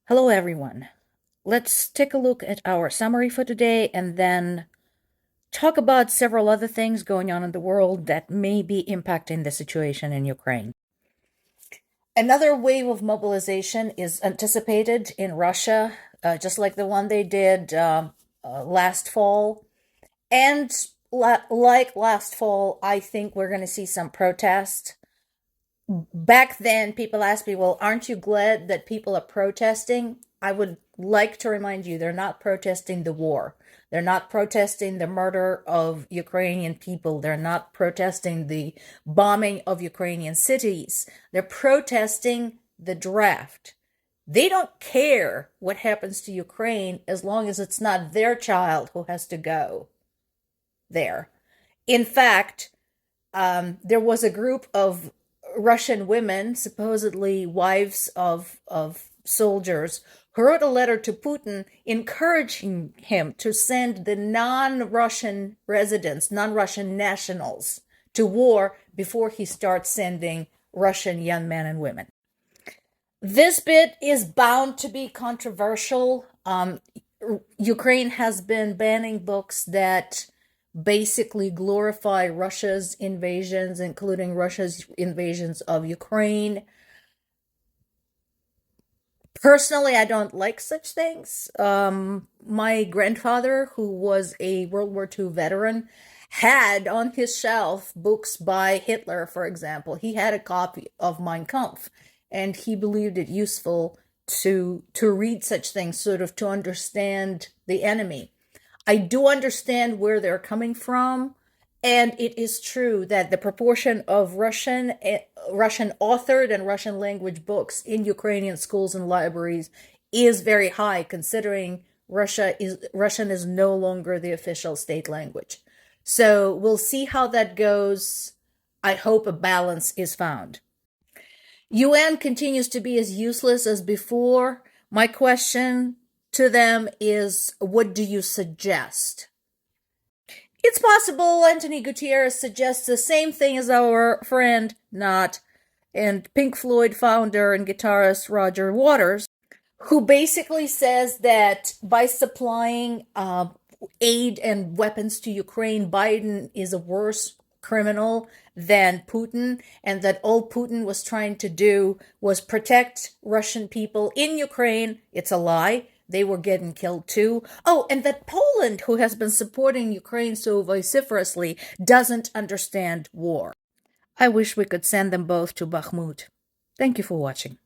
Hello, everyone. Let's take a look at our summary for today and then talk about several other things going on in the world that may be impacting the situation in Ukraine. Another wave of mobilization is anticipated in Russia, just like the one they did last fall. And like last fall, I think we're going to see some protest. Back then, people asked me, well, aren't you glad that people are protesting? I would like to remind you, they're not protesting the war. They're not protesting the murder of Ukrainian people. They're not protesting the bombing of Ukrainian cities. They're protesting the draft. They don't care what happens to Ukraine as long as it's not their child who has to go there. In fact, there was a group of Russian women, supposedly wives of soldiers, who wrote a letter to Putin encouraging him to send the non-Russian residents, non-Russian nationals, to war before he starts sending Russian young men and women. This bit is bound to be controversial. Ukraine has been banning books that basically glorify Russia's invasions, including Russia's invasions of Ukraine. Personally, I don't like such things. My grandfather, who was a World War II veteran, had on his shelf books by Hitler, for example. He had a copy of Mein Kampf, and he believed it useful to read such things, sort of to understand the enemy. I do understand where they're coming from, and it is true that the proportion of Russian authored and Russian language books in Ukrainian schools and libraries is very high, considering Russian is no longer the official state language. So we'll see how that goes. I hope a balance is found. UN continues to be as useless as before. My question to them is, what do you suggest? It's possible Anthony Gutierrez suggests the same thing as our friend, not, and Pink Floyd founder and guitarist Roger Waters, who basically says that by supplying aid and weapons to Ukraine, Biden is a worse criminal than Putin, and that all Putin was trying to do was protect Russian people in Ukraine. It's a lie. They were getting killed too. Oh, and that Poland, who has been supporting Ukraine so vociferously, doesn't understand war. I wish we could send them both to Bakhmut. Thank you for watching.